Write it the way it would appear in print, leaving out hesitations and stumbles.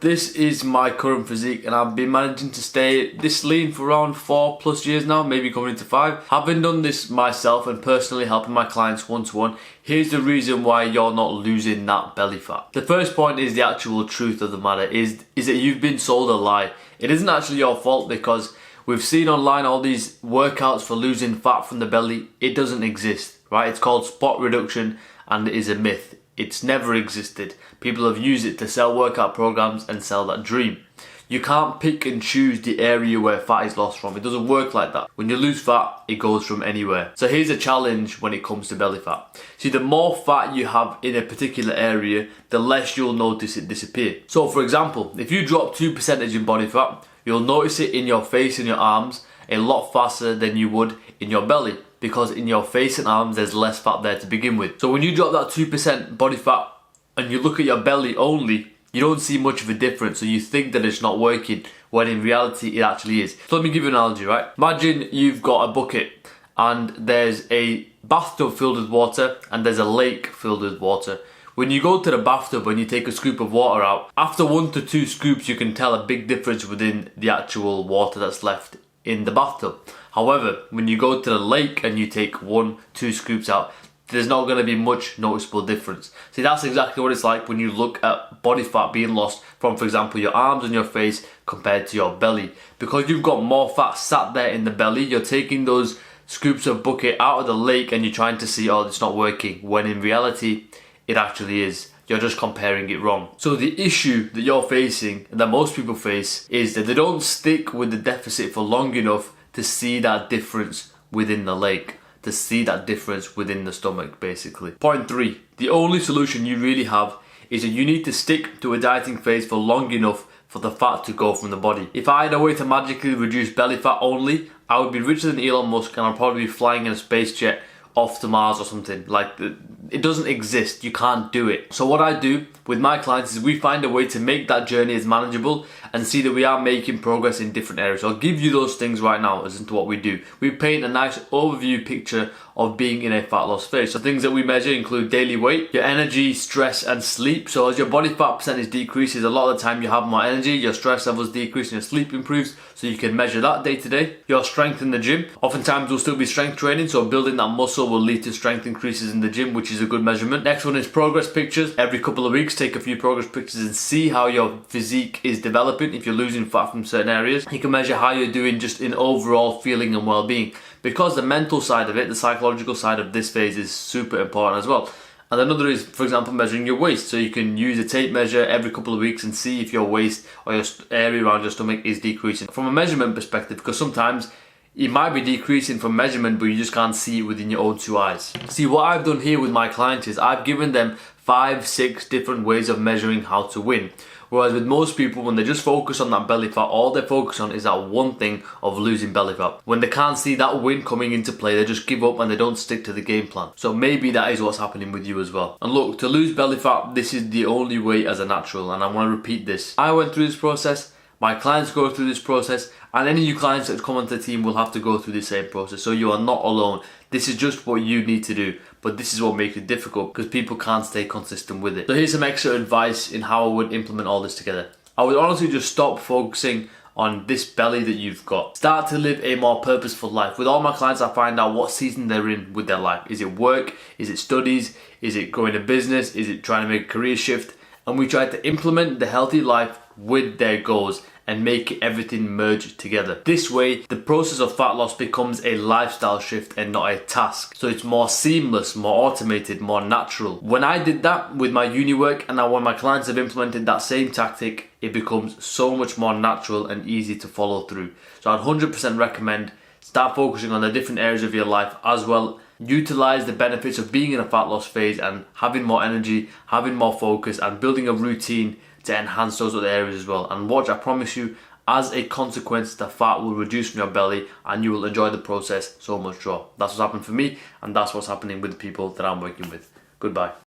This is my current physique and I've been managing to stay this lean for around 4+ years now, maybe coming into 5. Having done this myself and personally helping my clients one-to-one, here's the reason why you're not losing that belly fat. The first point is the actual truth of the matter is that you've been sold a lie. It isn't actually your fault because we've seen online all these workouts for losing fat from the belly. It doesn't exist, right? It's called spot reduction and it is a myth. It's never existed. People have used it to sell workout programs and sell that dream. You can't pick and choose the area where fat is lost from. It doesn't work like that. When you lose fat, it goes from anywhere. So here's a challenge when it comes to belly fat. See, the more fat you have in a particular area, the less you'll notice it disappear. So for example, if you drop 2% in body fat, you'll notice it in your face and your arms a lot faster than you would in your belly, because in your face and arms there's less fat there to begin with. So when you drop that 2% body fat and you look at your belly only, you don't see much of a difference, so you think that it's not working, when in reality it actually is. So let me give you an analogy, right? Imagine you've got a bucket and there's a bathtub filled with water and there's a lake filled with water. When you go to the bathtub and you take a scoop of water out, after 1 to 2 scoops you can tell a big difference within the actual water that's left in the bathtub. However, when you go to the lake and you take 1-2 scoops out, there's not going to be much noticeable difference. See, that's exactly what it's like when you look at body fat being lost from, for example, your arms and your face compared to your belly. Because you've got more fat sat there in the belly, you're taking those scoops of bucket out of the lake and you're trying to see, oh, it's not working, when in reality, it actually is. You're just comparing it wrong. So the issue that you're facing, and that most people face, is that they don't stick with the deficit for long enough to see that difference within the lake, to see that difference within the stomach, basically. Point 3, the only solution you really have is that you need to stick to a dieting phase for long enough for the fat to go from the body. If I had a way to magically reduce belly fat only, I would be richer than Elon Musk and I'd probably be flying in a space jet off to Mars or something. Like, it doesn't exist. You can't do it. So what I do with my clients is we find a way to make that journey as manageable and see that we are making progress in different areas. So I'll give you those things right now as into what we do. We paint a nice overview picture of being in a fat loss phase. So things that we measure include daily weight, your energy, stress and sleep. So as your body fat percentage decreases, a lot of the time you have more energy, your stress levels decrease and your sleep improves, so you can measure that day to day. Your strength in the gym. Oftentimes will still be strength training, so building that muscle will lead to strength increases in the gym, which is a good measurement. Next one is progress pictures. Every couple of weeks take a few progress pictures and see how your physique is developing. If you're losing fat from certain areas, you can measure how you're doing just in overall feeling and well-being, because the mental side of it, the psychological side of this phase, is super important as well. And another is, for example, measuring your waist. So you can use a tape measure every couple of weeks and see if your waist or your area around your stomach is decreasing from a measurement perspective, because sometimes it might be decreasing from measurement but you just can't see it within your own 2 eyes. See, what I've done here with my clients is I've given them 5-6 different ways of measuring how to win. Whereas with most people, when they just focus on that belly fat, all they focus on is that one thing of losing belly fat. When they can't see that win coming into play, they just give up and they don't stick to the game plan. So maybe that is what's happening with you as well. And look, to lose belly fat, this is the only way as a natural, and I want to repeat this. I went through this process, my clients go through this process, and any of you clients that come onto the team will have to go through the same process. So you are not alone. This is just what you need to do. But this is what makes it difficult, because people can't stay consistent with it. So here's some extra advice in how I would implement all this together. I would honestly just stop focusing on this belly that you've got. Start to live a more purposeful life. With all my clients, I find out what season they're in with their life. Is it work? Is it studies? Is it growing a business? Is it trying to make a career shift? And we try to implement the healthy life with their goals and make everything merge together. This way, the process of fat loss becomes a lifestyle shift and not a task. So it's more seamless, more automated, more natural. When I did that with my uni work, and now when my clients have implemented that same tactic, it becomes so much more natural and easy to follow through. So I'd 100% recommend start focusing on the different areas of your life as well. Utilize the benefits of being in a fat loss phase and having more energy, having more focus, and building a routine to enhance those other areas as well. And watch, I promise you, as a consequence, the fat will reduce from your belly and you will enjoy the process so much more. That's what's happened for me, and that's what's happening with the people that I'm working with. Goodbye.